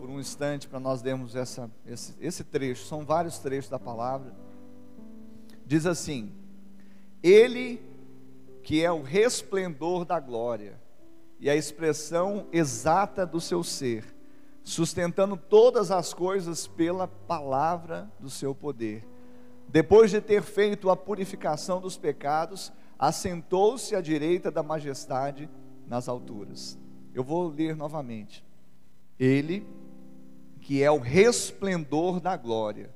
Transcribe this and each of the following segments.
por um instante para nós lermos esse trecho. São vários trechos da palavra. Diz assim: Ele que é o resplendor da glória e a expressão exata do seu ser, sustentando todas as coisas pela palavra do seu poder. Depois de ter feito a purificação dos pecados, assentou-se à direita da majestade nas alturas. Eu vou ler novamente. Ele, que é o resplendor da glória,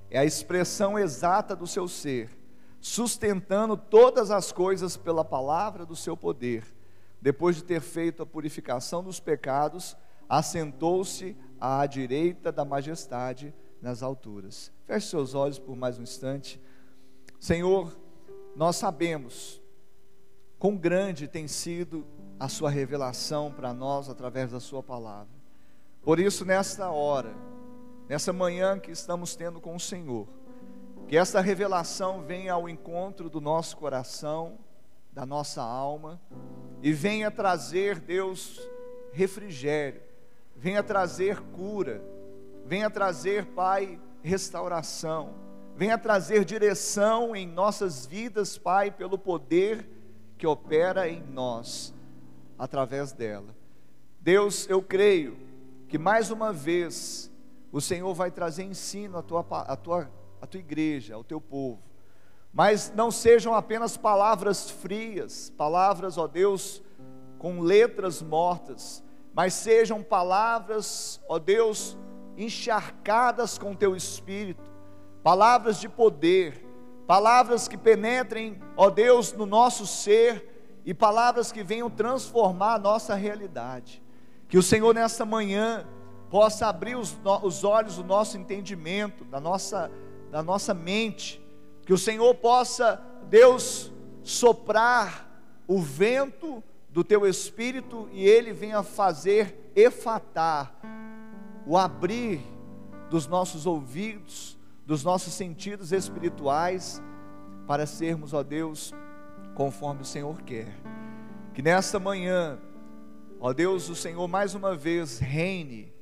é a expressão exata do seu ser, sustentando todas as coisas pela palavra do seu poder. Depois de ter feito a purificação dos pecados, assentou-se à direita da majestade nas alturas. Feche seus olhos por mais um instante. Senhor, nós sabemos quão grande tem sido a sua revelação para nós através da sua palavra. Por isso, nesta hora, nessa manhã que estamos tendo com o Senhor, que essa revelação venha ao encontro do nosso coração, da nossa alma, e venha trazer, Deus, refrigério, venha trazer cura, venha trazer, Pai, restauração, venha trazer direção em nossas vidas, Pai, pelo poder que opera em nós, através dela. Deus, eu creio que mais uma vez o Senhor vai trazer ensino à tua igreja, ao teu povo, mas não sejam apenas palavras frias, palavras, ó Deus, com letras mortas, mas sejam palavras, ó Deus, encharcadas com teu Espírito, palavras de poder, palavras que penetrem, ó Deus, no nosso ser, e palavras que venham transformar a nossa realidade. Que o Senhor nesta manhã possa abrir os olhos do nosso entendimento, da nossa mente, que o Senhor possa, Deus, soprar o vento do teu Espírito e ele venha fazer efatar, o abrir dos nossos ouvidos, dos nossos sentidos espirituais, para sermos, ó Deus, conforme o Senhor quer. Que nesta manhã, ó Deus, o Senhor mais uma vez reine,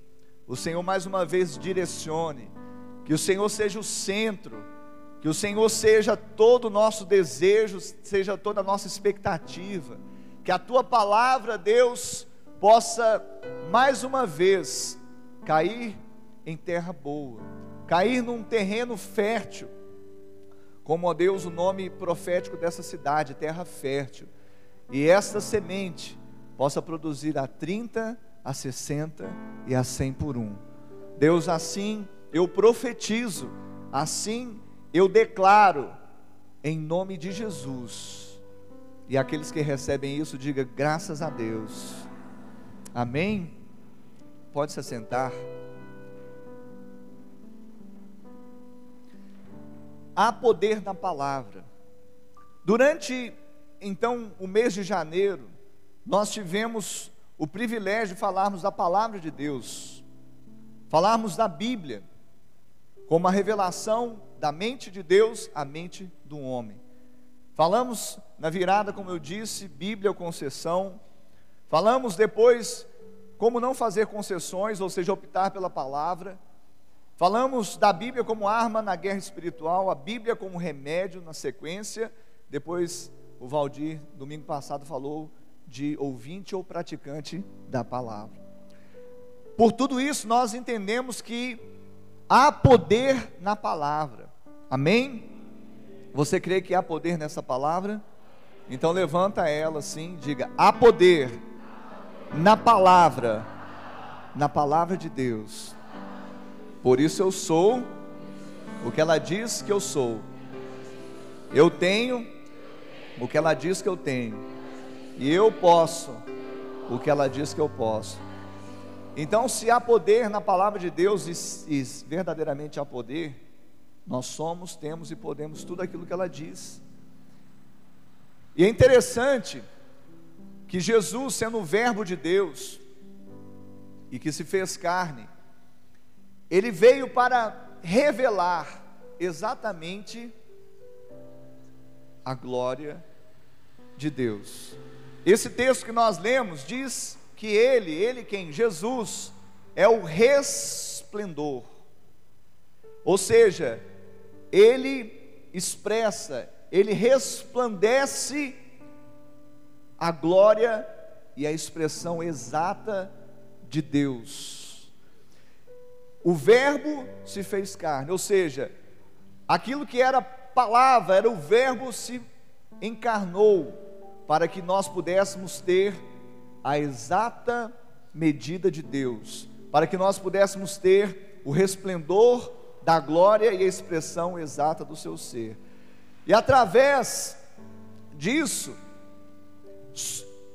o Senhor mais uma vez direcione, que o Senhor seja o centro, que o Senhor seja todo o nosso desejo, seja toda a nossa expectativa, que a tua palavra, Deus, possa mais uma vez cair em terra boa, cair num terreno fértil, como, ó Deus, o nome profético dessa cidade, terra fértil, e esta semente possa produzir a 30, a 60 e a 100 por um. Deus, assim eu profetizo, assim eu declaro, em nome de Jesus. E aqueles que recebem isso, diga graças a Deus. Amém? Pode se assentar. Há poder na palavra. Durante, então, o mês de janeiro, nós tivemos o privilégio de falarmos da palavra de Deus, falarmos da Bíblia, como a revelação da mente de Deus à mente do homem. Falamos na virada, como eu disse, Bíblia ou concessão. Falamos depois como não fazer concessões, ou seja, optar pela palavra. Falamos da Bíblia como arma na guerra espiritual, a Bíblia como remédio na sequência. Depois o Valdir, domingo passado, falou de ouvinte ou praticante da palavra. Por tudo isso nós entendemos que há poder na palavra. Amém? Você crê que há poder nessa palavra? Então levanta ela assim, diga: há poder na palavra de Deus. Por isso eu sou o que ela diz que eu sou. Eu tenho o que ela diz que eu tenho. E eu posso o que ela diz que eu posso. Então, se há poder na palavra de Deus, e verdadeiramente há poder, nós somos, temos e podemos tudo aquilo que ela diz. E é interessante que Jesus, sendo o verbo de Deus, e que se fez carne, ele veio para revelar exatamente a glória de Deus. Esse texto que nós lemos diz que ele quem? Jesus, é o resplendor. Ou seja, ele expressa, ele resplandece a glória e a expressão exata de Deus. O Verbo se fez carne, ou seja, aquilo que era palavra, era o Verbo, se encarnou para que nós pudéssemos ter a exata medida de Deus, para que nós pudéssemos ter o resplendor da glória e a expressão exata do seu ser. E através disso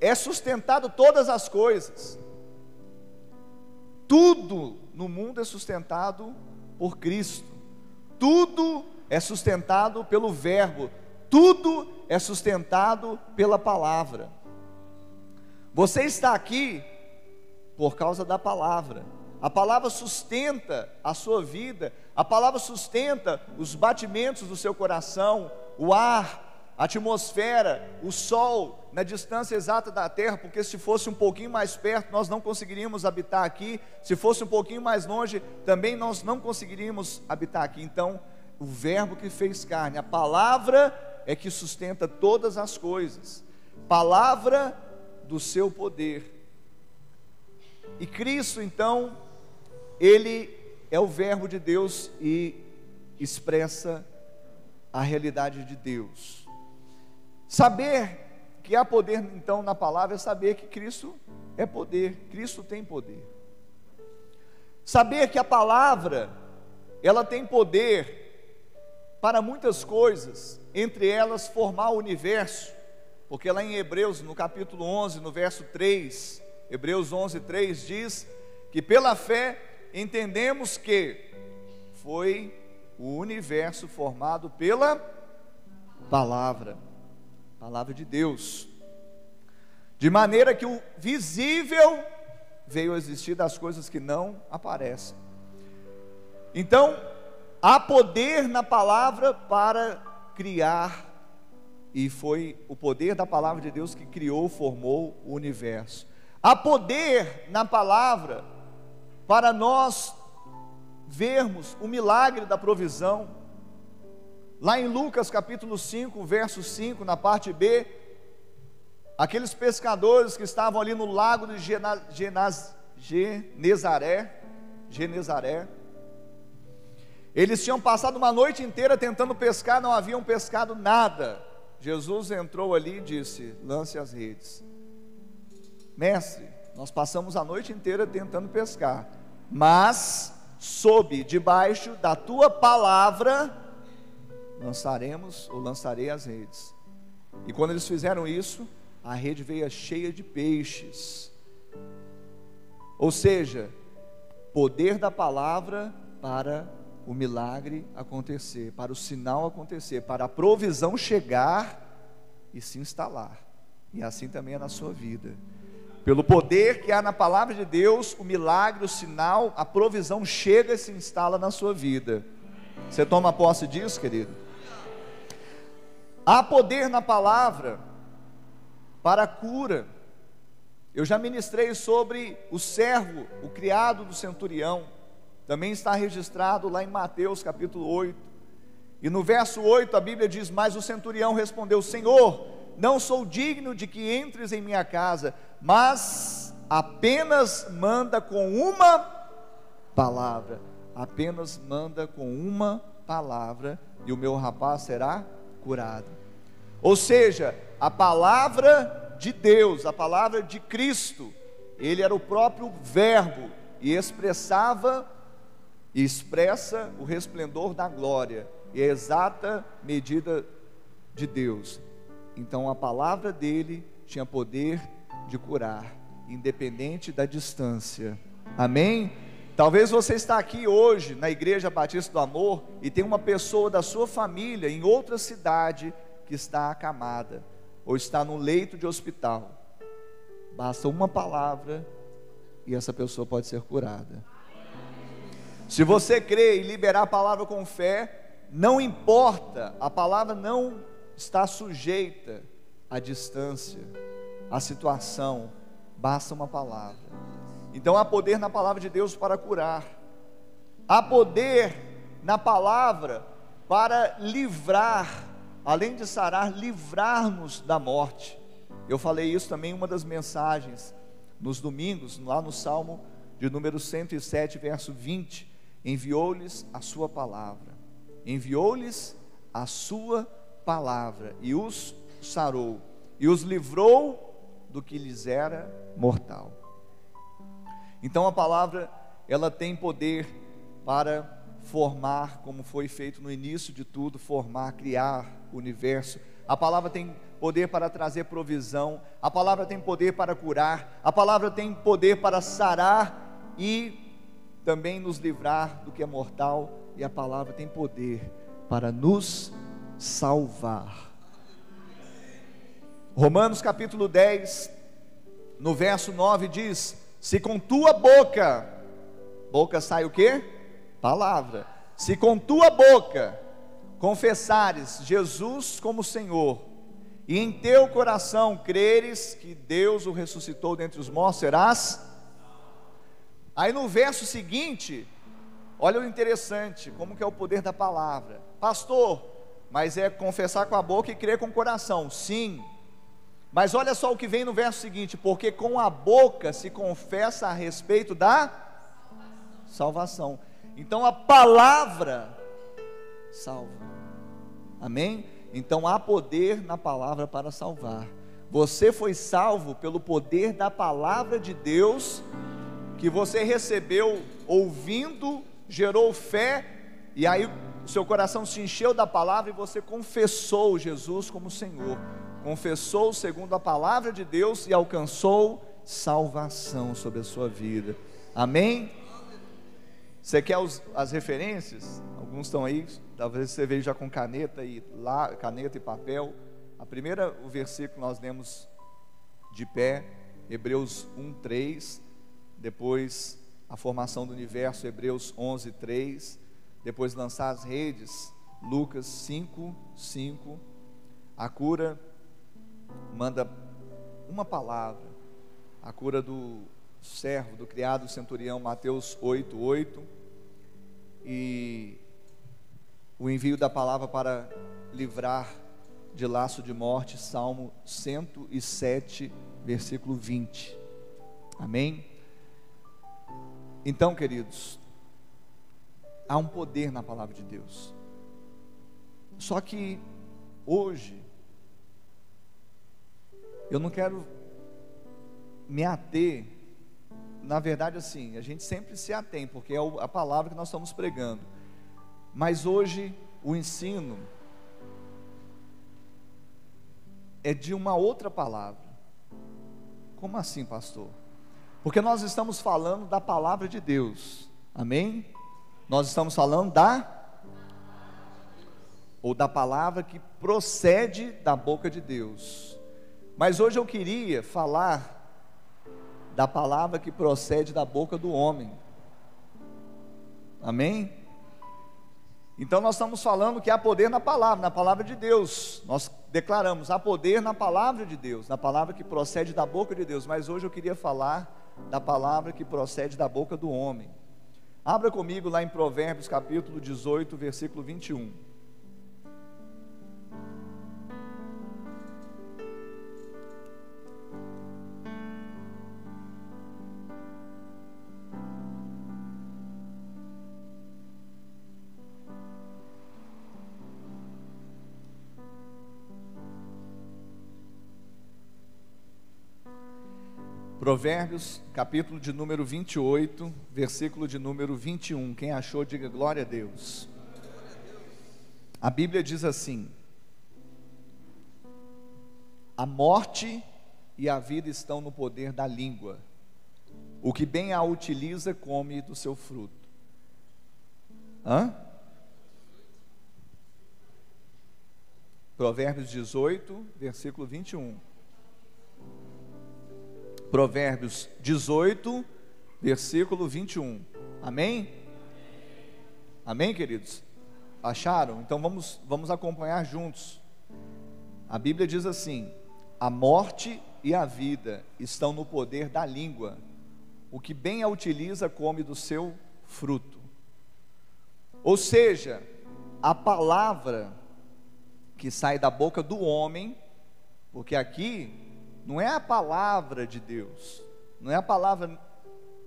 é sustentado todas as coisas. Tudo no mundo é sustentado por Cristo. Tudo é sustentado pelo Verbo. Tudo é sustentado pela palavra. Você está aqui por causa da palavra. A palavra sustenta a sua vida. A palavra sustenta os batimentos do seu coração, o ar, a atmosfera, o sol, na distância exata da terra, porque se fosse um pouquinho mais perto, nós não conseguiríamos habitar aqui. Se fosse um pouquinho mais longe, também nós não conseguiríamos habitar aqui. Então, o Verbo que fez carne, a palavra é que sustenta todas as coisas, palavra do seu poder. E Cristo, então, Ele é o Verbo de Deus e expressa a realidade de Deus. Saber que há poder, então, na palavra é saber que Cristo é poder, Cristo tem poder. Saber que a palavra, ela tem poder para muitas coisas, entre elas formar o universo, porque lá em Hebreus, no capítulo 11, no verso 3, Hebreus 11, 3 diz que pela fé entendemos que foi o universo formado pela palavra de Deus, de maneira que o visível veio a existir das coisas que não aparecem. Então, há poder na palavra para criar, e foi o poder da palavra de Deus que criou, formou o universo. Há poder na palavra para nós vermos o milagre da provisão. Lá em Lucas capítulo 5, verso 5, na parte B, aqueles pescadores que estavam ali no lago de Genezaré, eles tinham passado uma noite inteira tentando pescar, não haviam pescado nada. Jesus entrou ali e disse: lance as redes. Mestre, nós passamos a noite inteira tentando pescar, mas sob, debaixo da tua palavra, lançarei as redes. E quando eles fizeram isso, a rede veio cheia de peixes. Ou seja, poder da palavra para o milagre acontecer, para o sinal acontecer, para a provisão chegar e se instalar. E assim também é na sua vida. Pelo poder que há na palavra de Deus, o milagre, o sinal, a provisão chega e se instala na sua vida. Você toma posse disso, querido? Há poder na palavra para a cura. Eu já ministrei sobre o servo, o criado do centurião. Também está registrado lá em Mateus capítulo 8. E no verso 8 a Bíblia diz: mas o centurião respondeu: Senhor, não sou digno de que entres em minha casa, mas apenas manda com uma palavra. Apenas manda com uma palavra e o meu rapaz será curado. Ou seja, a palavra de Deus, a palavra de Cristo, Ele era o próprio Verbo e expressa o resplendor da glória e a exata medida de Deus. Então a palavra dele tinha poder de curar, independente da distância. Amém? Talvez você está aqui hoje na Igreja Batista do Amor e tem uma pessoa da sua família em outra cidade que está acamada ou está no leito de hospital. Basta uma palavra e essa pessoa pode ser curada. Se você crê e liberar a palavra com fé, não importa, a palavra não está sujeita à distância, à situação, basta uma palavra. Então há poder na palavra de Deus para curar, há poder na palavra para livrar, além de sarar, livrar-nos da morte. Eu falei isso também em uma das mensagens nos domingos, lá no Salmo de número 107, verso 20. Enviou-lhes a sua palavra, enviou-lhes a sua palavra, e os sarou, e os livrou do que lhes era mortal. Então a palavra, ela tem poder para formar, como foi feito no início de tudo, formar, criar o universo. A palavra tem poder para trazer provisão, a palavra tem poder para curar, a palavra tem poder para sarar e também nos livrar do que é mortal, e a palavra tem poder para nos salvar. Romanos capítulo 10, no verso 9 diz: se com tua boca sai o quê? Palavra. Se com tua boca confessares Jesus como Senhor, e em teu coração creres que Deus o ressuscitou dentre os mortos, serás. Aí no verso seguinte, olha o interessante, como que é o poder da palavra. Pastor, mas é confessar com a boca e crer com o coração. Sim, mas olha só o que vem no verso seguinte: porque com a boca se confessa a respeito da salvação. Então a palavra salva, amém? Então há poder na palavra para salvar. Você foi salvo pelo poder da palavra de Deus, que você recebeu ouvindo, gerou fé, e aí o seu coração se encheu da palavra e você confessou Jesus como Senhor, confessou segundo a palavra de Deus e alcançou salvação sobre a sua vida, amém? Você quer as referências? Alguns estão aí, talvez você veja já com caneta e papel. O versículo nós lemos de pé, Hebreus 1:3, depois a formação do universo, Hebreus 11:3, depois lançar as redes, Lucas 5:5, a cura, manda uma palavra, a cura do servo, do criado, do centurião, Mateus 8:8, e o envio da palavra para livrar de laço de morte, Salmo 107, versículo 20, amém? Então, queridos, há um poder na palavra de Deus, só que hoje, eu não quero me ater, na verdade assim, a gente sempre se atém, porque é a palavra que nós estamos pregando, mas hoje o ensino é de uma outra palavra. Como assim, pastor? Porque nós estamos falando da palavra de Deus, amém? Nós estamos falando da palavra que procede da boca de Deus, mas hoje eu queria falar da palavra que procede da boca do homem, amém? Então nós estamos falando que há poder na palavra de Deus, nós declaramos, há poder na palavra de Deus, na palavra que procede da boca de Deus, mas hoje eu queria falar da palavra que procede da boca do homem. Abra comigo lá em Provérbios capítulo 18, versículo 21. Provérbios, capítulo de número 28, versículo de número 21. Quem achou, diga glória a Deus. A Bíblia diz assim: a morte e a vida estão no poder da língua. O que bem a utiliza, come do seu fruto. Provérbios 18, versículo 21. Provérbios 18, versículo 21, amém? Amém, queridos? Acharam? Então vamos acompanhar juntos. A Bíblia diz assim: a morte e a vida estão no poder da língua. o que bem a utiliza come do seu fruto. Ou seja, a palavra que sai da boca do homem, porque aqui não é a palavra de Deus, não é a palavra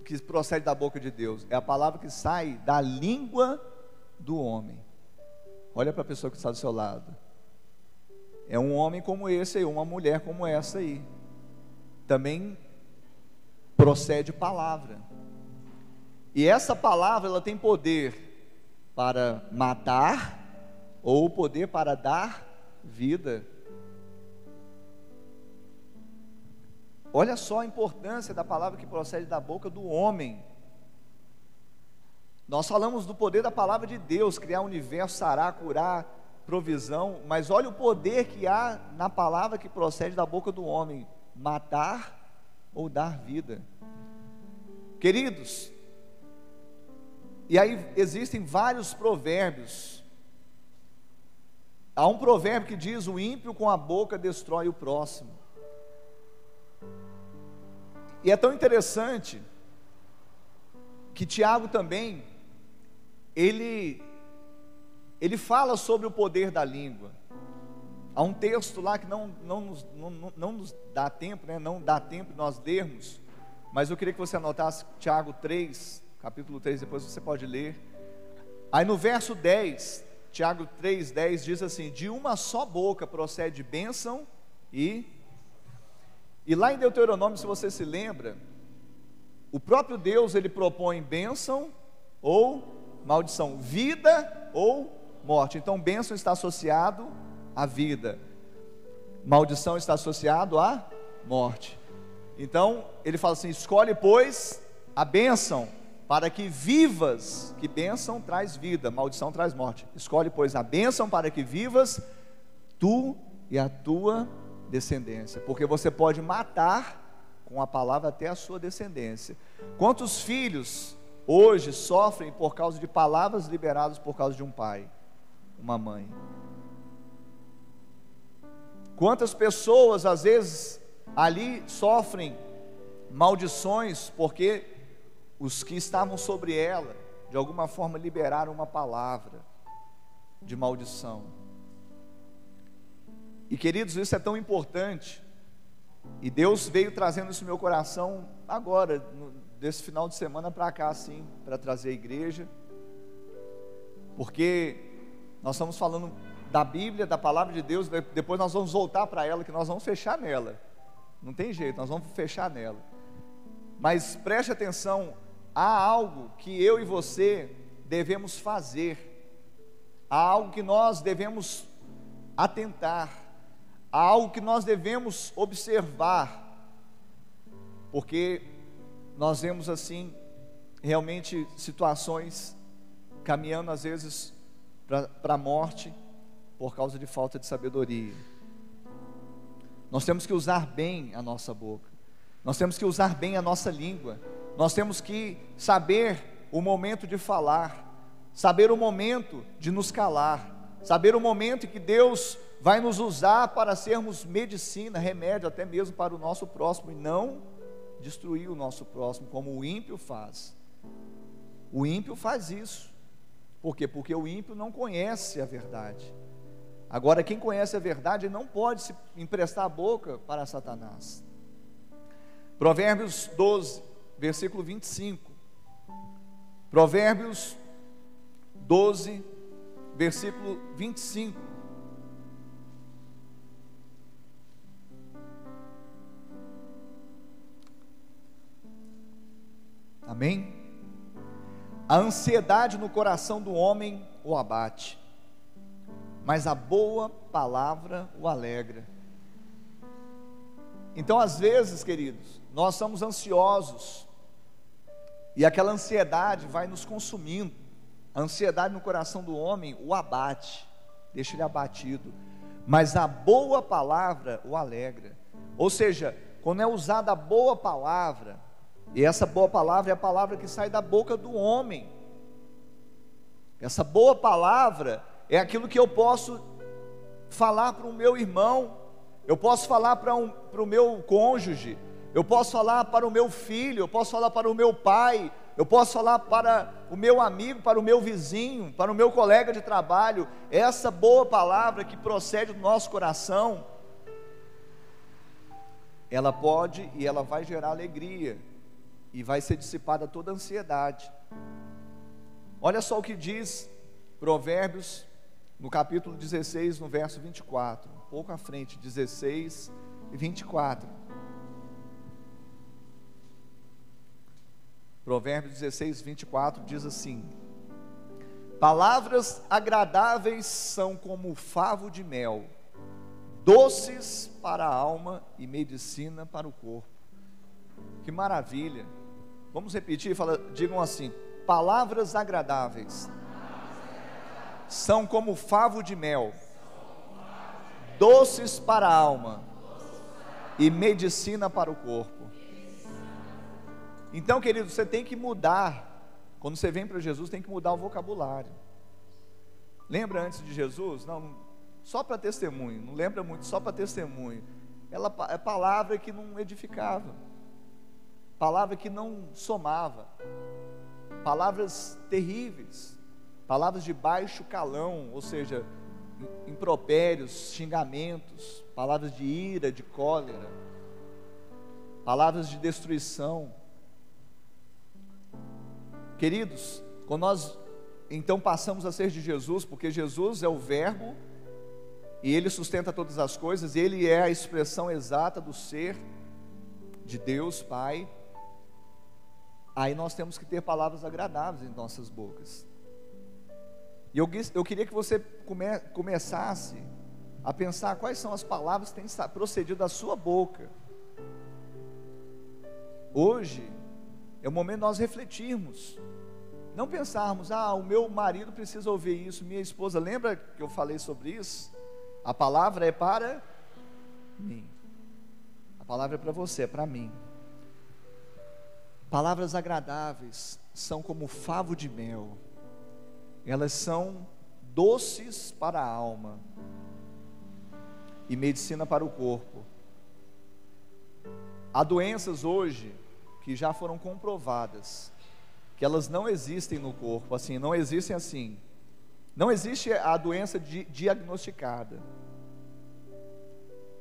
que procede da boca de Deus, é a palavra que sai da língua do homem. Olha para a pessoa que está do seu lado. É um homem como esse aí, uma mulher como essa aí. Também procede palavra. E essa palavra, ela tem poder para matar ou poder para dar vida. Olha só a importância da palavra que procede da boca do homem. Nós falamos do poder da palavra de Deus, criar o universo, sarar, curar, provisão, mas olha o poder que há na palavra que procede da boca do homem, matar ou dar vida. Queridos, e aí existem vários provérbios. Há um provérbio que diz: o ímpio com a boca destrói o próximo. E é tão interessante que Tiago também, ele fala sobre o poder da língua. Há um texto lá que não nos dá tempo, né? Não dá tempo de nós lermos, mas eu queria que você anotasse Tiago 3, capítulo 3, depois você pode ler. Aí no verso 10, Tiago 3:10 diz assim: de uma só boca procede bênção e lá em Deuteronômio, se você se lembra, o próprio Deus, ele propõe bênção ou maldição, vida ou morte. Então bênção está associado à vida, maldição está associado à morte. Então ele fala assim: escolhe pois a bênção para que vivas, que bênção traz vida, maldição traz morte. Escolhe pois a bênção para que vivas, tu e a tua descendência, porque você pode matar com a palavra até a sua descendência. Quantos filhos hoje sofrem por causa de palavras liberadas por causa de um pai, uma mãe? Quantas pessoas às vezes ali sofrem maldições porque os que estavam sobre ela de alguma forma liberaram uma palavra de maldição. E queridos, isso é tão importante, e Deus veio trazendo isso no meu coração agora, desse final de semana para cá, assim, para trazer a igreja, porque nós estamos falando da Bíblia, da palavra de Deus, depois nós vamos voltar para ela, que nós vamos fechar nela, não tem jeito, nós vamos fechar nela. Mas preste atenção, há algo que eu e você devemos fazer, há algo que nós devemos atentar, há algo que nós devemos observar, porque nós vemos assim, realmente situações caminhando às vezes para a morte, por causa de falta de sabedoria. Nós temos que usar bem a nossa boca, nós temos que usar bem a nossa língua, nós temos que saber o momento de falar, saber o momento de nos calar, saber o momento em que Deus vai nos usar para sermos medicina, remédio até mesmo para o nosso próximo, e não destruir o nosso próximo, como o ímpio faz. O ímpio faz isso. Por quê? Porque o ímpio não conhece a verdade. Agora, quem conhece a verdade não pode se emprestar a boca para Satanás. Provérbios 12, versículo 25. Provérbios 12, versículo 25. Amém? A ansiedade no coração do homem o abate, mas a boa palavra o alegra. Então, às vezes, queridos, nós somos ansiosos, e aquela ansiedade vai nos consumindo. A ansiedade no coração do homem o abate, deixa ele abatido, mas a boa palavra o alegra. Ou seja, quando é usada a boa palavra, e essa boa palavra é a palavra que sai da boca do homem, essa boa palavra é aquilo que eu posso falar para o meu irmão, eu posso falar para o meu cônjuge, eu posso falar para o meu filho, eu posso falar para o meu pai, eu posso falar para o meu amigo, para o meu vizinho, para o meu colega de trabalho. Essa boa palavra que procede do nosso coração, ela pode e ela vai gerar alegria, e vai ser dissipada toda a ansiedade. Olha só o que diz Provérbios, no capítulo 16, no verso 24, um pouco à frente, 16 e 24. Provérbios 16, 24 diz assim: palavras agradáveis são como o favo de mel, doces para a alma e medicina para o corpo. Que maravilha! Vamos repetir, digam assim: palavras agradáveis são como o favo de mel, doces para a alma e medicina para o corpo. Então, querido, você tem que mudar. Quando você vem para Jesus, tem que mudar o vocabulário. Lembra antes de Jesus? Não, só para testemunho. Não lembra muito, só para testemunho. Ela é palavra que não edificava, palavra que não somava, palavras terríveis, palavras de baixo calão, ou seja, impropérios, xingamentos, palavras de ira, de cólera, palavras de destruição. Queridos, quando nós então passamos a ser de Jesus, porque Jesus é o verbo, e Ele sustenta todas as coisas, Ele é a expressão exata do ser de Deus Pai, aí nós temos que ter palavras agradáveis em nossas bocas. E eu queria que você começasse a pensar quais são as palavras que têm procedido da sua boca. Hoje é o momento de nós refletirmos, não pensarmos: o meu marido precisa ouvir isso, minha esposa. Lembra que eu falei sobre isso? A palavra é para mim, a palavra é para você, é para mim. Palavras agradáveis são como favo de mel, elas são doces para a alma e medicina para o corpo. Há doenças hoje que já foram comprovadas, que elas não existem no corpo, assim, não existem assim. Não existe a doença diagnosticada.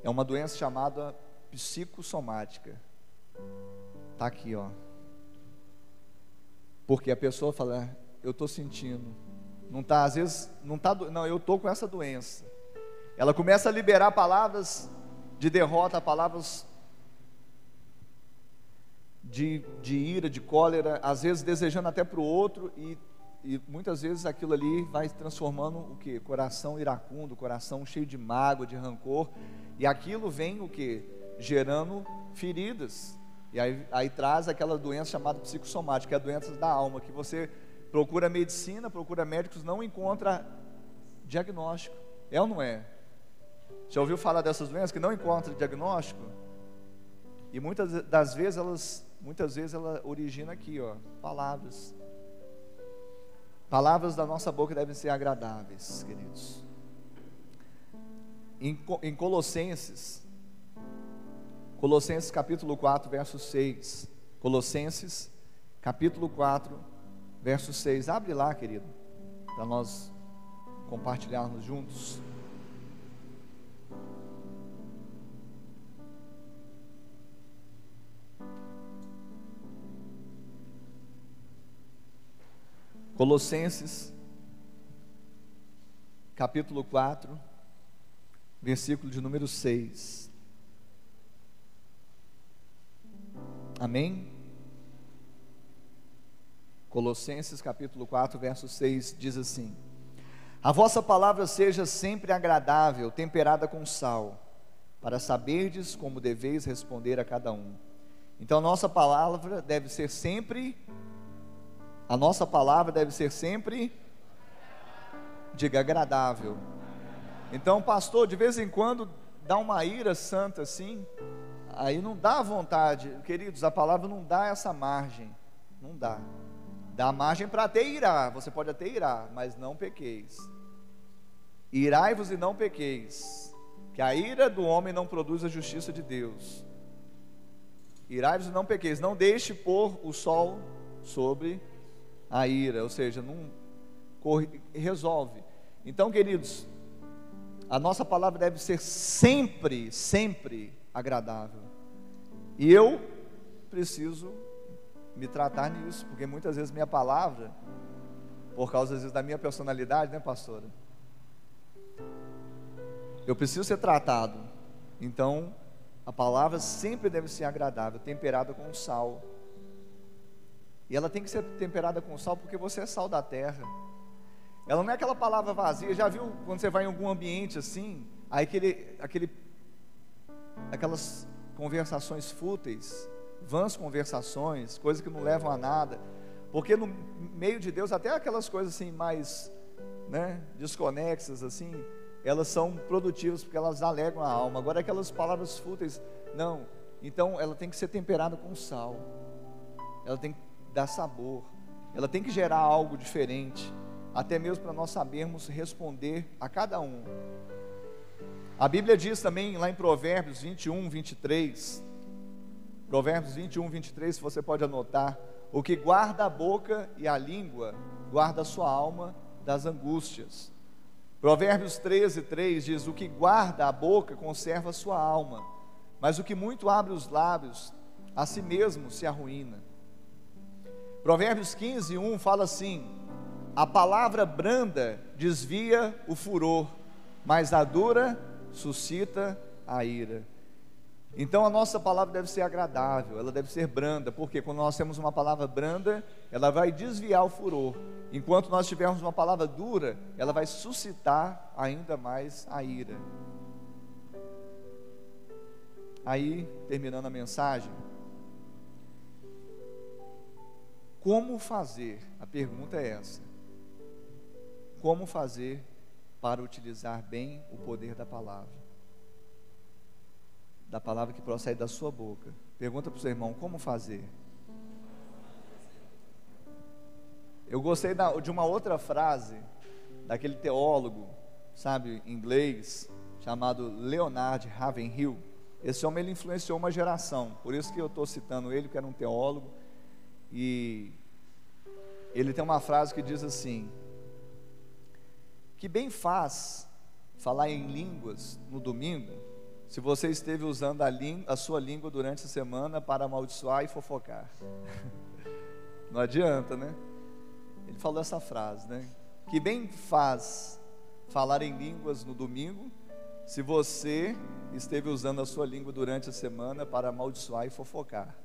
É uma doença chamada psicossomática. Está aqui, ó. Porque a pessoa fala: eu estou sentindo. Não está, às vezes, não, eu estou com essa doença. Ela começa a liberar palavras de derrota, palavras de ira, de cólera, às vezes desejando até para o outro, e muitas vezes aquilo ali vai transformando o que? Coração iracundo, coração cheio de mágoa, de rancor, e aquilo vem o que? Gerando feridas, e aí traz aquela doença chamada psicossomática, que é a doença da alma, que você procura medicina, procura médicos, não encontra diagnóstico. É ou não é? Já ouviu falar dessas doenças que não encontram diagnóstico? E muitas vezes ela origina aqui, ó, palavras. Palavras da nossa boca devem ser agradáveis, queridos. Em Colossenses capítulo 4, verso 6. Colossenses capítulo 4, verso 6. Abre lá, querido, para nós compartilharmos juntos. Colossenses capítulo 4, versículo de número 6. Amém? Colossenses capítulo 4, verso 6 diz assim: a vossa palavra seja sempre agradável, temperada com sal, para saberdes como deveis responder a cada um. Então a nossa palavra deve ser sempre, diga, agradável. Então, pastor, de vez em quando dá uma ira santa assim, aí não dá vontade, queridos, a palavra não dá essa margem, não dá. Dá margem para até irar, você pode até irar, mas não pequeis. Irai-vos e não pequeis, que a ira do homem não produz a justiça de Deus. irai-vos e não pequeis, não deixe pôr o sol sobre a ira, ou seja, não resolve. Então, queridos, a nossa palavra deve ser sempre, sempre agradável. E eu preciso me tratar nisso, porque muitas vezes minha palavra, por causa às vezes da minha personalidade, né, pastora? Eu preciso ser tratado. Então, a palavra sempre deve ser agradável, temperada com sal. E ela tem que ser temperada com sal porque você é sal da terra. Ela não é aquela palavra vazia. Já viu quando você vai em algum ambiente assim, aí aquelas conversações fúteis, vãs conversações, coisas que não levam a nada, porque no meio de Deus, até aquelas coisas assim mais, né, desconexas assim, elas são produtivas porque elas alegram a alma. Agora aquelas palavras fúteis, não. Então ela tem que ser temperada com sal, ela tem que dar sabor, ela tem que gerar algo diferente, até mesmo para nós sabermos responder a cada um. A Bíblia diz também lá em Provérbios 21, 23, Provérbios 21, 23, se você pode anotar: o que guarda a boca e a língua, guarda a sua alma das angústias. Provérbios 13, 3 diz: o que guarda a boca conserva a sua alma, mas o que muito abre os lábios, a si mesmo se arruína. Provérbios 15, 1 fala assim: a palavra branda desvia o furor, mas a dura suscita a ira. Então a nossa palavra deve ser agradável, ela deve ser branda, porque quando nós temos uma palavra branda, ela vai desviar o furor, enquanto nós tivermos uma palavra dura, ela vai suscitar ainda mais a ira. Aí, terminando a mensagem, como fazer? A pergunta é essa: como fazer para utilizar bem o poder da palavra que procede da sua boca? Pergunta para o seu irmão: como fazer? Eu gostei de uma outra frase daquele teólogo, sabe, inglês, chamado Leonard Ravenhill. Esse homem, ele influenciou uma geração, por isso que eu estou citando ele, que era um teólogo. E ele tem uma frase que diz assim: que bem faz falar em línguas no domingo, se você esteve usando a sua língua durante a semana para amaldiçoar e fofocar. Não adianta, né? Ele falou essa frase, né? Que bem faz falar em línguas no domingo, se você esteve usando a sua língua durante a semana para amaldiçoar e fofocar.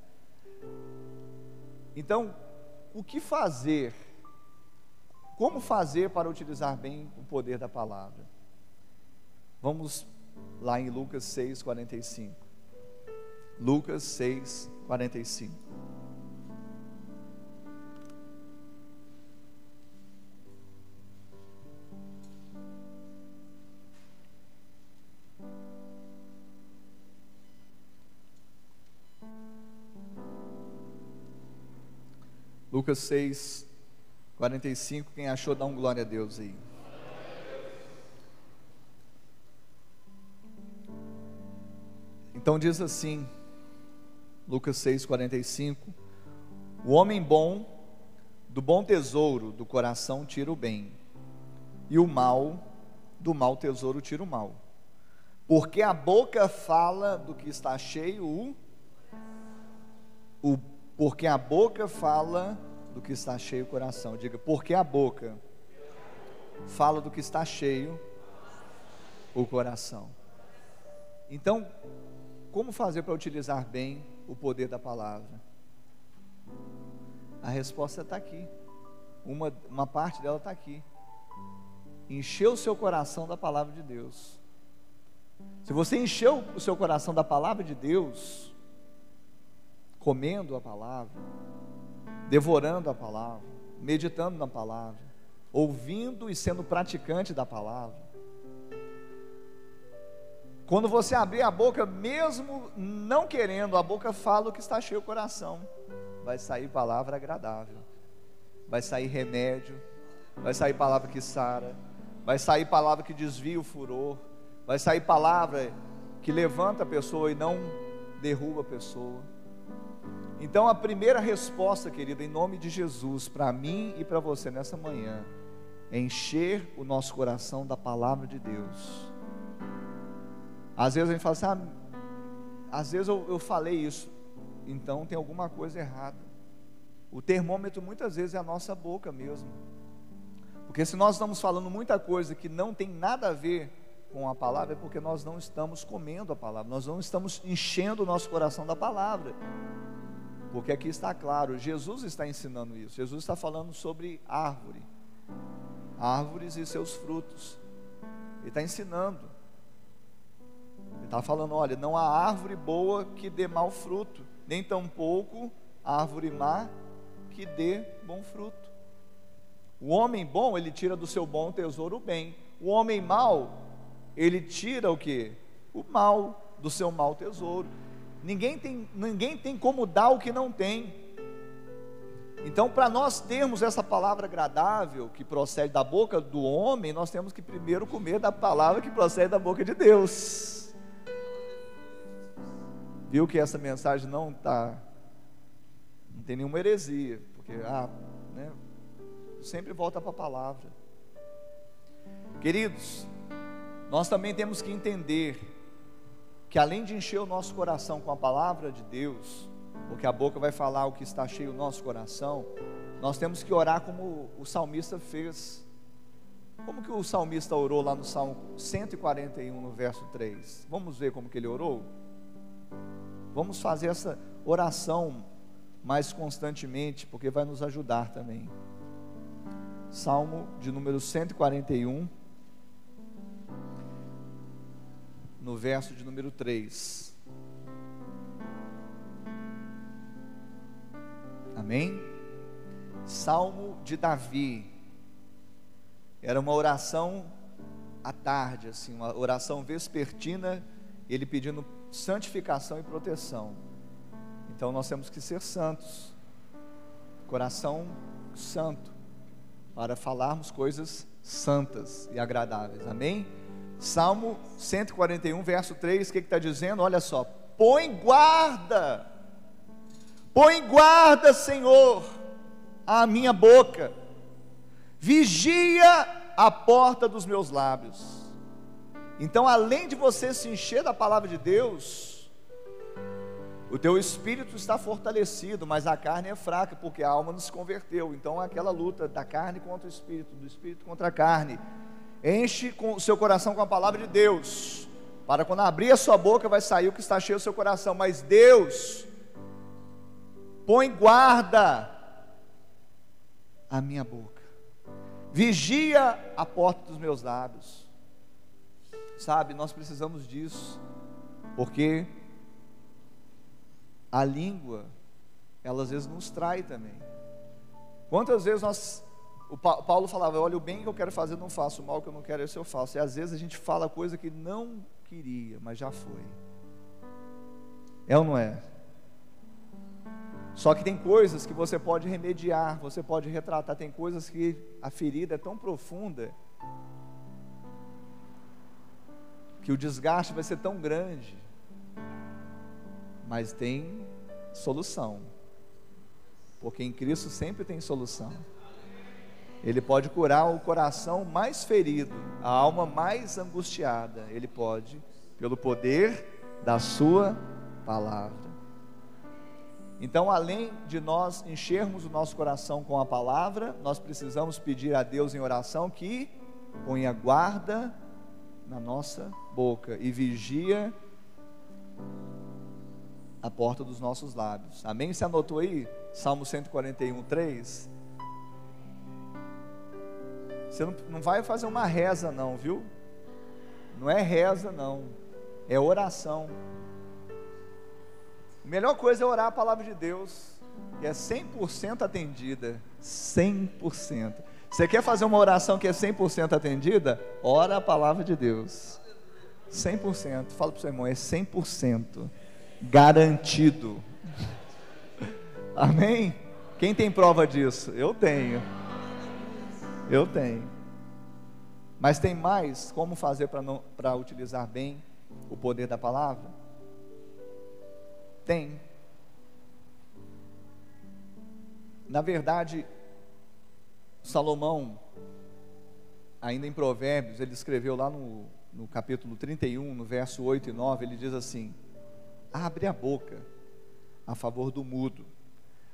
Então, o que fazer? Como fazer para utilizar bem o poder da palavra? Vamos lá em Lucas 6, 45. Lucas 6, 45. Lucas 6, 45, quem achou, dá um glória a Deus aí. Então diz assim, Lucas 6, 45: o homem bom, do bom tesouro do coração tira o bem, e o mal, do mau tesouro tira o mal, porque a boca fala do que está cheio, porque a boca fala do que está cheio o coração. Diga: porque a boca fala do que está cheio o coração. Então, como fazer para utilizar bem o poder da palavra? A resposta está aqui. Uma parte dela está aqui: encher o seu coração da palavra de Deus. Se você encher o seu coração da palavra de Deus, comendo a palavra, devorando a palavra, meditando na palavra, ouvindo e sendo praticante da palavra, quando você abrir a boca, mesmo não querendo, a boca fala o que está cheio o coração. Vai sair palavra agradável, vai sair remédio, vai sair palavra que sara, vai sair palavra que desvia o furor, vai sair palavra que levanta a pessoa e não derruba a pessoa. Então a primeira resposta, querida, em nome de Jesus, para mim e para você nessa manhã, é encher o nosso coração da palavra de Deus. Às vezes a gente fala assim, às vezes eu falei isso, então tem alguma coisa errada. O termômetro muitas vezes é a nossa boca mesmo, porque se nós estamos falando muita coisa que não tem nada a ver com a palavra, é porque nós não estamos comendo a palavra, nós não estamos enchendo o nosso coração da palavra. Porque aqui está claro, Jesus está ensinando isso. Jesus está falando sobre árvores e seus frutos. Ele está ensinando. Ele está falando, olha, não há árvore boa que dê mau fruto, nem tampouco árvore má que dê bom fruto. O homem bom, ele tira do seu bom tesouro o bem. O homem mau, ele tira o quê? O mal do seu mau tesouro. Ninguém tem como dar o que não tem. Então, para nós termos essa palavra agradável que procede da boca do homem, nós temos que primeiro comer da palavra que procede da boca de Deus. Viu que essa mensagem não tem nenhuma heresia, porque sempre volta para a palavra. Queridos, nós também temos que entender que além de encher o nosso coração com a palavra de Deus, porque a boca vai falar o que está cheio no nosso coração, nós temos que orar como o salmista fez. Como que o salmista orou lá no Salmo 141, no verso 3? Vamos ver como que ele orou? Vamos fazer essa oração mais constantemente, porque vai nos ajudar também. Salmo de número 141, no verso de número 3. Amém? Salmo de Davi. Era uma oração à tarde, assim, uma oração vespertina, ele pedindo santificação e proteção. Então nós temos que ser santos, coração santo, para falarmos coisas santas e agradáveis. Amém? Salmo 141, verso 3, o que está dizendo? Olha só: põe guarda, Senhor, a minha boca, vigia a porta dos meus lábios. Então, além de você se encher da palavra de Deus, o teu espírito está fortalecido, mas a carne é fraca, porque a alma não se converteu. Então, é aquela luta da carne contra o espírito, do espírito contra a carne. Enche o seu coração com a palavra de Deus, para quando abrir a sua boca vai sair o que está cheio do seu coração. Mas Deus, põe guarda a minha boca, vigia a porta dos meus lábios. Sabe, nós precisamos disso, porque a língua, ela às vezes nos trai também. Quantas vezes o Paulo falava, olha, o bem que eu quero fazer eu não faço, o mal que eu não quero esse eu faço. E às vezes a gente fala coisa que não queria, mas já foi. É ou não é? Só que tem coisas que você pode remediar, você pode retratar. Tem coisas que a ferida é tão profunda que o desgaste vai ser tão grande, mas tem solução, porque em Cristo sempre tem solução. Ele pode curar o coração mais ferido, a alma mais angustiada. Ele pode, pelo poder da sua palavra. Então, além de nós enchermos o nosso coração com a palavra, nós precisamos pedir a Deus em oração que ponha guarda na nossa boca e vigia a porta dos nossos lábios. Amém? Você anotou aí? Salmo 141, 3. Você não vai fazer uma reza não, viu? Não é reza não, é oração. A melhor coisa é orar a palavra de Deus, que é 100% atendida. 100%. Você quer fazer uma oração que é 100% atendida? Ora a palavra de Deus. 100%. Fala para o seu irmão, é 100% garantido. Amém? Quem tem prova disso? Eu tenho. Mas tem mais como fazer para utilizar bem o poder da palavra? Tem. Na verdade, Salomão, ainda em Provérbios, ele escreveu lá no capítulo 31, no verso 8 e 9, ele diz assim: abre a boca a favor do mudo,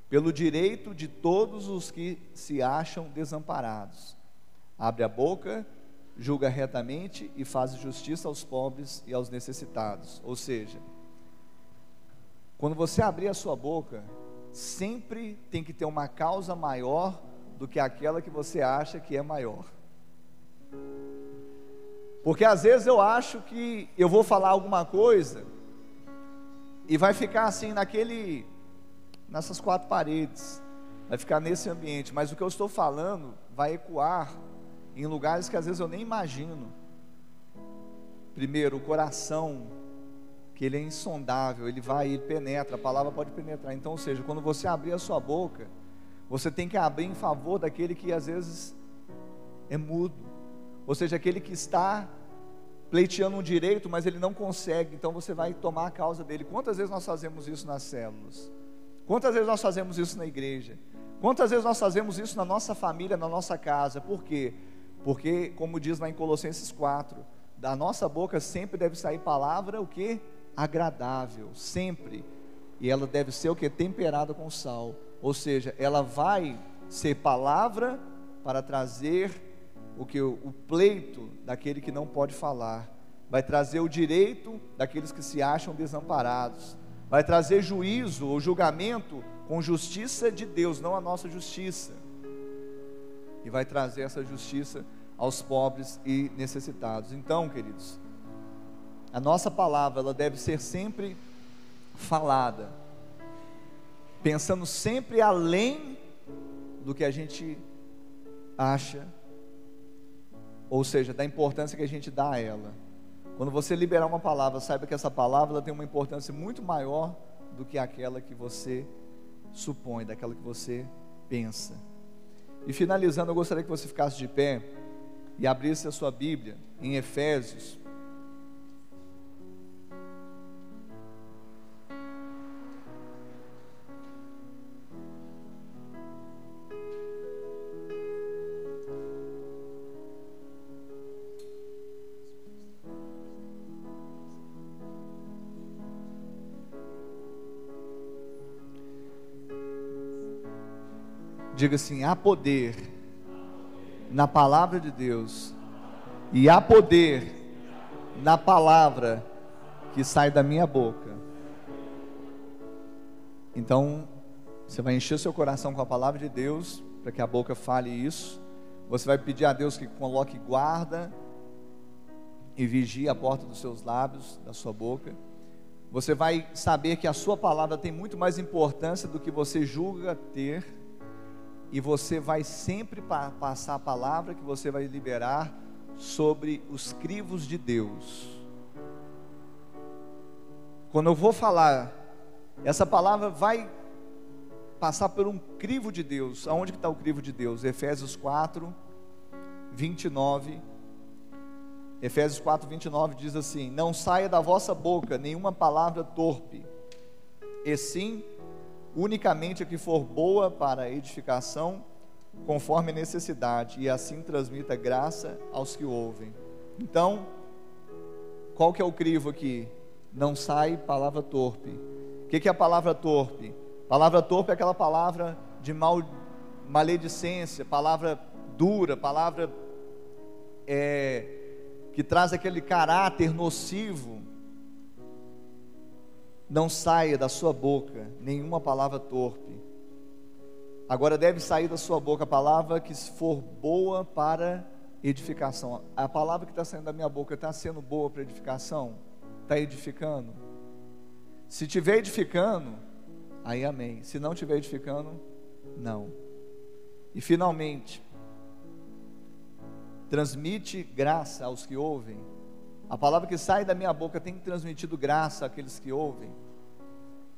pelo direito de todos os que se acham desamparados. Abre a boca, julga retamente e faz justiça aos pobres e aos necessitados. Ou seja, quando você abrir a sua boca, sempre tem que ter uma causa maior do que aquela que você acha que é maior. Porque às vezes eu acho que eu vou falar alguma coisa e vai ficar assim nessas quatro paredes, vai ficar nesse ambiente, mas o que eu estou falando vai ecoar em lugares que às vezes eu nem imagino. Primeiro, o coração, que ele é insondável, ele penetra, a palavra pode penetrar. Então, ou seja, quando você abrir a sua boca, você tem que abrir em favor daquele que às vezes é mudo, ou seja, aquele que está pleiteando um direito, mas ele não consegue, então você vai tomar a causa dele. Quantas vezes nós fazemos isso nas células? Quantas vezes nós fazemos isso na igreja? Quantas vezes nós fazemos isso na nossa família, na nossa casa? Por quê? Porque, como diz lá em Colossenses 4, da nossa boca sempre deve sair palavra, o que? Agradável, sempre. E ela deve ser o que? Temperada com sal. Ou seja, ela vai ser palavra para trazer o pleito daquele que não pode falar, vai trazer o direito daqueles que se acham desamparados, vai trazer juízo ou julgamento com justiça de Deus, não a nossa justiça, e vai trazer essa justiça aos pobres e necessitados. Então, queridos, a nossa palavra, ela deve ser sempre falada, pensando sempre além do que a gente acha, ou seja, da importância que a gente dá a ela. Quando você liberar uma palavra, saiba que essa palavra ela tem uma importância muito maior do que aquela que você supõe, daquela que você pensa. E finalizando, eu gostaria que você ficasse de pé e abrisse a sua Bíblia em Efésios. Diga assim: há poder na palavra de Deus, e há poder na palavra que sai da minha boca. Então, você vai encher o seu coração com a palavra de Deus, para que a boca fale isso. Você vai pedir a Deus que coloque guarda e vigie a porta dos seus lábios, da sua boca. Você vai saber que a sua palavra tem muito mais importância do que você julga ter. E você vai sempre passar a palavra que você vai liberar sobre os crivos de Deus. Quando eu vou falar, essa palavra vai passar por um crivo de Deus. Aonde que está o crivo de Deus? Efésios 4, 29. Efésios 4, 29 diz assim: não saia da vossa boca nenhuma palavra torpe, e sim unicamente a que for boa para a edificação, conforme a necessidade, e assim transmita graça aos que ouvem. Então, qual que é o crivo aqui? Não sai palavra torpe. O que é a palavra torpe? Palavra torpe é aquela palavra de maledicência, palavra dura, palavra que traz aquele caráter nocivo. Não saia da sua boca nenhuma palavra torpe. Agora deve sair da sua boca a palavra que for boa para edificação. A palavra que está saindo da minha boca está sendo boa para edificação? Está edificando? Se estiver edificando, aí amém. Se não estiver edificando, não. E finalmente, transmite graça aos que ouvem. A palavra que sai da minha boca tem transmitido graça àqueles que ouvem.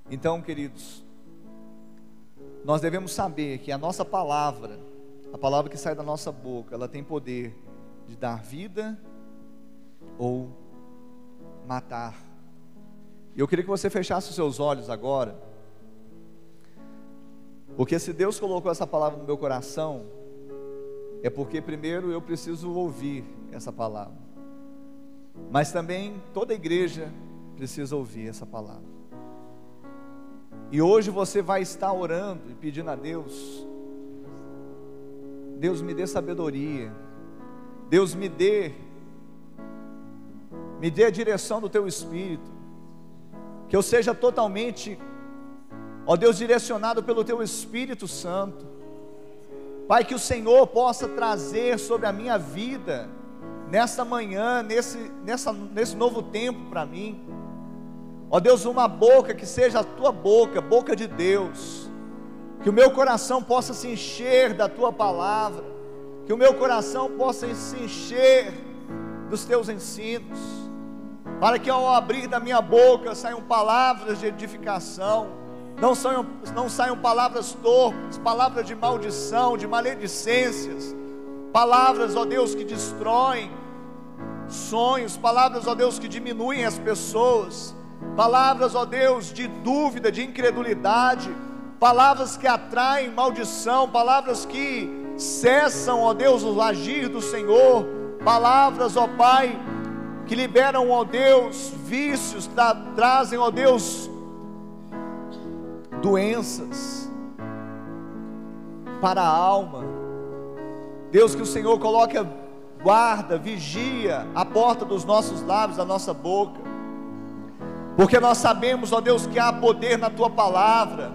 Então, queridos, nós devemos saber que a nossa palavra, a palavra que sai da nossa boca, ela tem poder de dar vida ou matar. E eu queria que você fechasse os seus olhos agora. Porque se Deus colocou essa palavra no meu coração, é porque primeiro eu preciso ouvir essa palavra, mas também toda a igreja precisa ouvir essa palavra. E hoje você vai estar orando e pedindo a Deus: Deus, me dê sabedoria, Deus, me dê a direção do Teu Espírito, que eu seja totalmente, ó Deus, direcionado pelo Teu Espírito Santo. Pai, que o Senhor possa trazer sobre a minha vida, nesta manhã, nesse novo tempo para mim, ó Deus, uma boca que seja a Tua boca, boca de Deus, que o meu coração possa se encher da Tua palavra, que o meu coração possa se encher dos Teus ensinos, para que ao abrir da minha boca saiam palavras de edificação, não saiam palavras torpes, palavras de maldição, de maledicências, palavras, ó Deus, que destroem sonhos, palavras, ó Deus, que diminuem as pessoas, palavras, ó Deus, de dúvida, de incredulidade, palavras que atraem maldição, palavras que cessam, ó Deus, o agir do Senhor, palavras, ó Pai, que liberam, ó Deus, vícios, trazem, ó Deus, doenças para a alma. Deus, que o Senhor coloque guarda, vigia a porta dos nossos lábios, da nossa boca, porque nós sabemos, ó Deus, que há poder na Tua palavra.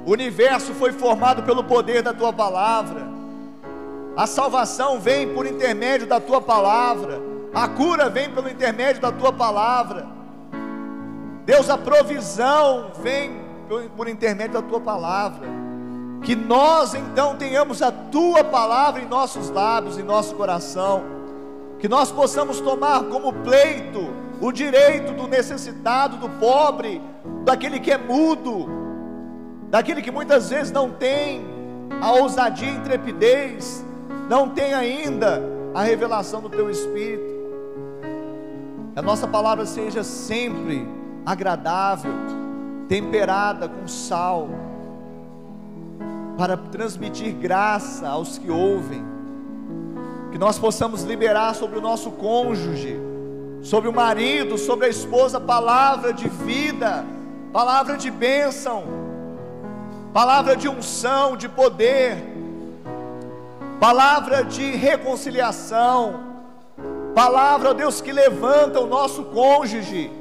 O universo foi formado pelo poder da Tua palavra, a salvação vem por intermédio da Tua palavra, a cura vem pelo intermédio da Tua palavra. Deus, a provisão vem por intermédio da Tua palavra. Que nós então tenhamos a Tua palavra em nossos lábios, em nosso coração, que nós possamos tomar como pleito o direito do necessitado, do pobre, daquele que é mudo, daquele que muitas vezes não tem a ousadia e intrepidez, não tem ainda a revelação do Teu Espírito. Que a nossa palavra seja sempre agradável, temperada com sal, para transmitir graça aos que ouvem. Que nós possamos liberar sobre o nosso cônjuge, sobre o marido, sobre a esposa, palavra de vida, palavra de bênção, palavra de unção, de poder, palavra de reconciliação, palavra, ó Deus, que levanta o nosso cônjuge,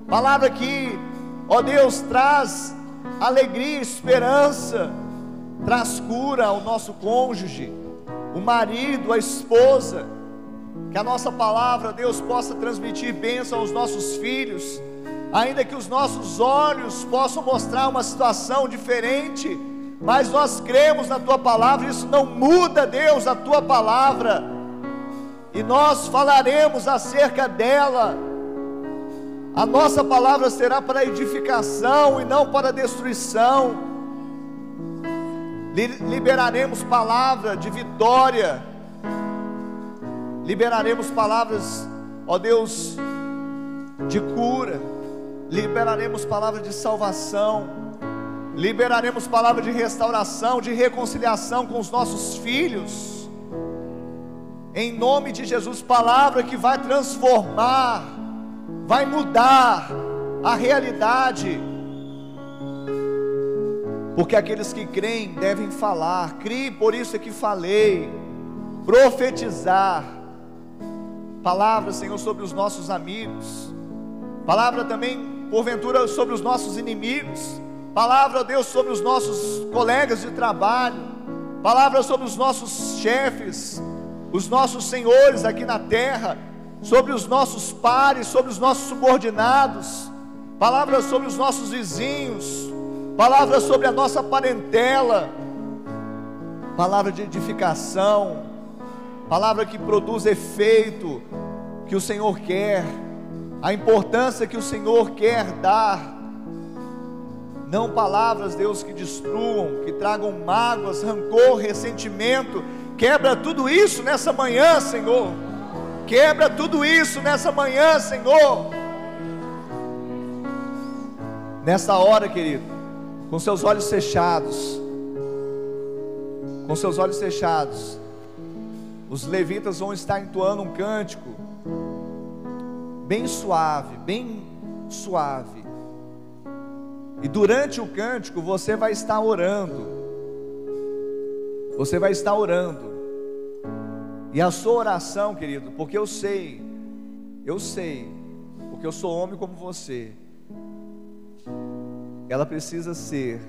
palavra que, ó Deus, traz alegria, esperança, traz cura ao nosso cônjuge, o marido, a esposa. Que a nossa palavra, Deus, possa transmitir bênção aos nossos filhos, ainda que os nossos olhos possam mostrar uma situação diferente, mas nós cremos na Tua palavra. Isso não muda, Deus, a Tua palavra, e nós falaremos acerca dela. A nossa palavra será para edificação e não para destruição. Liberaremos palavra de vitória, liberaremos palavras, ó Deus, de cura, liberaremos palavras de salvação, liberaremos palavras de restauração, de reconciliação com os nossos filhos, em nome de Jesus. Palavra que vai transformar, vai mudar a realidade, porque aqueles que creem devem falar. Crie, por isso é que falei. Profetizar palavra, Senhor, sobre os nossos amigos, palavra também, porventura, sobre os nossos inimigos, palavra, Deus, sobre os nossos colegas de trabalho, palavra sobre os nossos chefes, os nossos senhores aqui na terra, sobre os nossos pares, sobre os nossos subordinados, palavras sobre os nossos vizinhos, palavras sobre a nossa parentela, palavra de edificação, palavra que produz efeito que o Senhor quer, a importância que o Senhor quer dar, não palavras, Deus, que destruam, que tragam mágoas, rancor, ressentimento. Quebra tudo isso nessa manhã, Senhor. Quebra tudo isso nessa manhã, Senhor. Nessa hora, querido, com seus olhos fechados, com seus olhos fechados, os levitas vão estar entoando um cântico bem suave, bem suave. E durante o cântico você vai estar orando. Você vai estar orando. E a sua oração, querido, porque eu sei, porque eu sou homem como você, ela precisa ser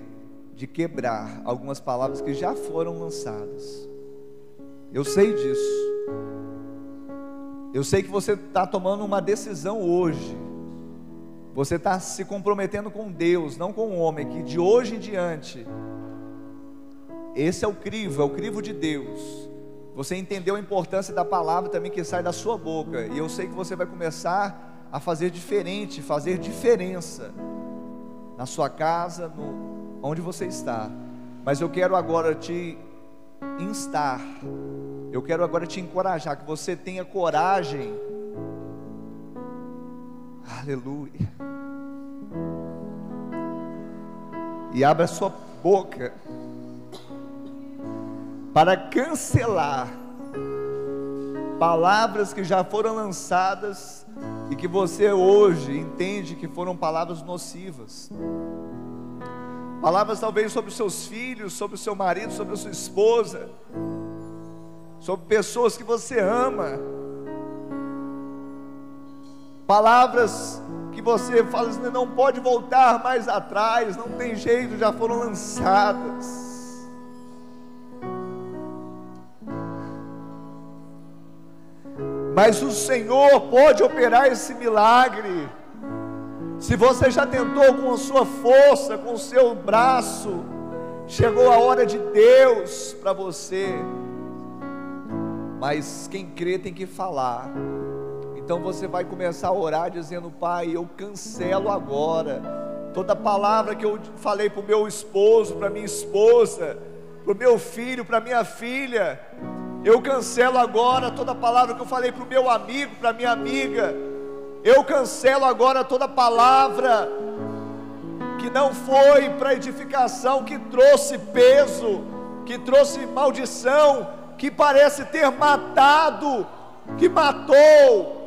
de quebrar algumas palavras que já foram lançadas. Eu sei disso. Eu sei que você está tomando uma decisão hoje. Você está se comprometendo com Deus, não com o homem, que de hoje em diante, esse é o crivo de Deus. Você entendeu a importância da palavra também que sai da sua boca. E eu sei que você vai começar a fazer diferente, fazer diferença na sua casa, onde você está. Mas eu quero agora te instar, eu quero agora te encorajar, que você tenha coragem, aleluia, e abra sua boca para cancelar palavras que já foram lançadas e que você hoje entende que foram palavras nocivas. Palavras talvez sobre os seus filhos, sobre o seu marido, sobre a sua esposa, sobre pessoas que você ama. Palavras que você fala assim, não pode voltar mais atrás, não tem jeito, já foram lançadas. Mas o Senhor pode operar esse milagre. Se você já tentou com a sua força, com o seu braço, chegou a hora de Deus para você. Mas quem crê tem que falar. Então você vai começar a orar dizendo: Pai, eu cancelo agora toda palavra que eu falei para o meu esposo, para minha esposa, para o meu filho, para minha filha. Eu cancelo agora toda palavra que eu falei para o meu amigo, para minha amiga. Eu cancelo agora toda palavra que não foi para edificação, que trouxe peso, que trouxe maldição, que parece ter matado, que matou.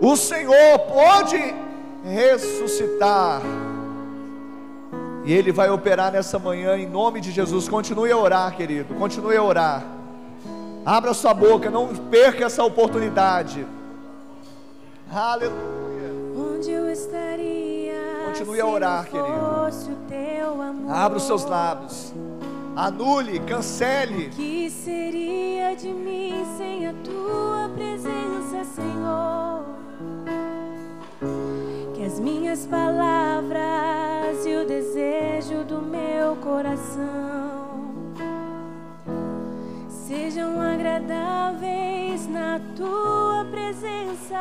O Senhor pode ressuscitar, e Ele vai operar nessa manhã em nome de Jesus. Continue a orar, querido, continue a orar. Abra sua boca, não perca essa oportunidade. Aleluia. Onde eu estaria? Continue a orar, querido. Abra os seus lábios. Anule, cancele. O que seria de mim sem a tua presença, Senhor? Que as minhas palavras e o desejo do meu coração sejam agradáveis na tua presença.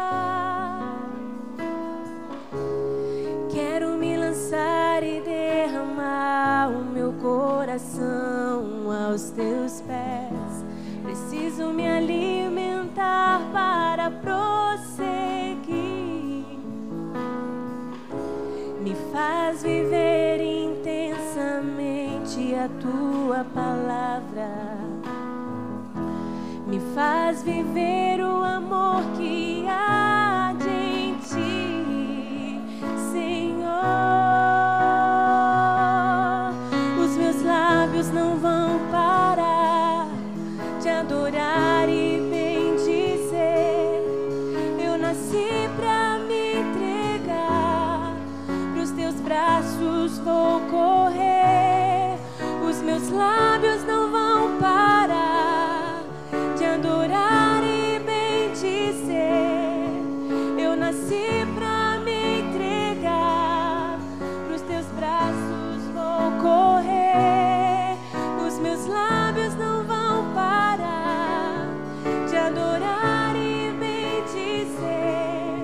Quero me lançar e derramar o meu coração aos teus pés. Preciso me alimentar para prosseguir. Me faz viver intensamente a tua palavra. Me faz viver o amor que há em ti, Senhor. Os meus lábios não vão parar de adorar e bendizer. Eu nasci pra me entregar, pros teus braços vou correr. Os meus lábios não vão parar de adorar e bendizer. Eu nasci pra me entregar, pros teus braços vou correr. Os meus lábios não vão parar de adorar e bendizer.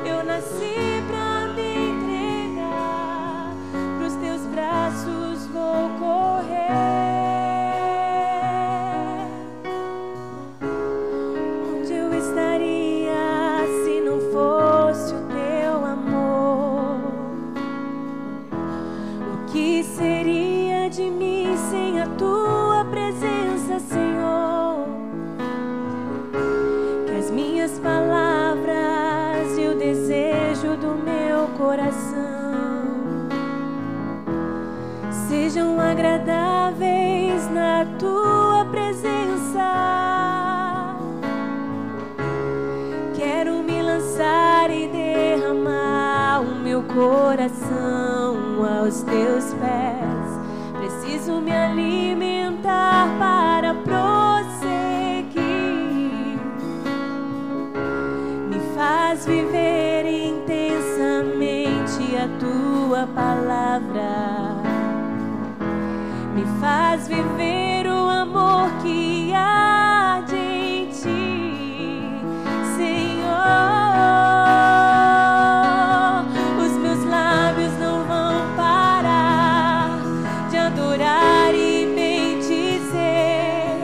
Eu nasci pra me entregar, pros teus braços vou correr. coração aos teus pés. Preciso me alimentar para prosseguir. Me faz viver intensamente a tua palavra. Me faz viver o amor que arde em ti, Senhor. Os meus lábios não vão parar de adorar e bendizer.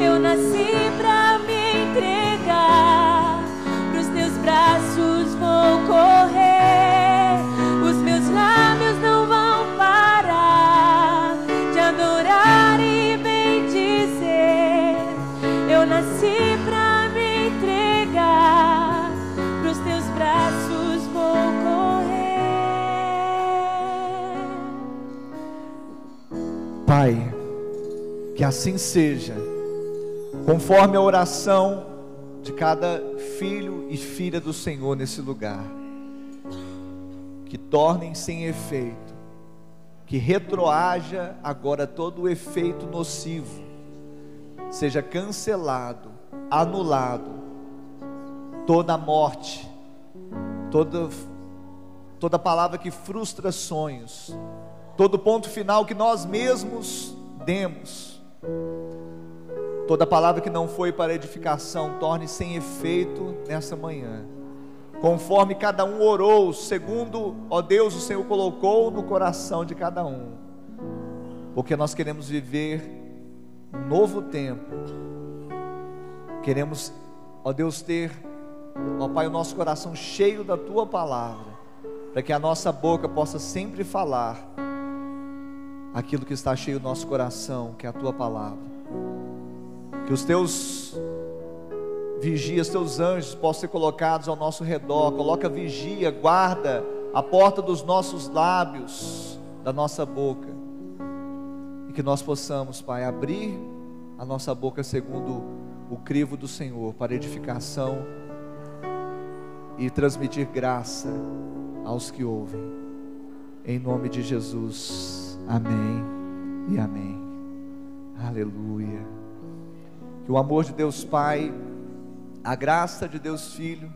Eu nasci pra me entregar, pros teus braços vou correr. Os meus lábios não vão parar de adorar e bendizer. Eu nasci pra me entregar, pros teus braços vou correr. Pai, que assim seja, conforme a oração de cada filho e filha do Senhor nesse lugar, que tornem sem efeito, que retroaja agora todo o efeito nocivo, seja cancelado, anulado, toda a morte, toda palavra que frustra sonhos, todo ponto final que nós mesmos demos, toda palavra que não foi para edificação, torne sem efeito nessa manhã, conforme cada um orou, segundo, ó Deus, o Senhor colocou no coração de cada um, porque nós queremos viver um novo tempo, queremos, ó Deus, ter, ó Pai, o nosso coração cheio da Tua Palavra, para que a nossa boca possa sempre falar aquilo que está cheio do nosso coração, que é a Tua Palavra. Que os Teus vigias, Teus anjos possam ser colocados ao nosso redor. Coloca vigia, guarda a porta dos nossos lábios, da nossa boca, e que nós possamos, Pai, abrir a nossa boca segundo o crivo do Senhor, para edificação e transmitir graça aos que ouvem, em nome de Jesus, amém e amém. Aleluia. Que o amor de Deus Pai, a graça de Deus Filho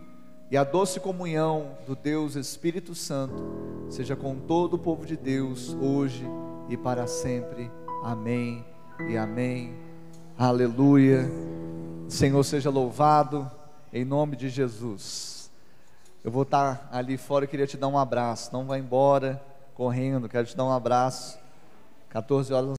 e a doce comunhão do Deus Espírito Santo seja com todo o povo de Deus, hoje e para sempre, amém e amém. Aleluia. O Senhor seja louvado, em nome de Jesus. Eu vou estar ali fora, eu queria te dar um abraço, não vá embora correndo, quero te dar um abraço. 14 horas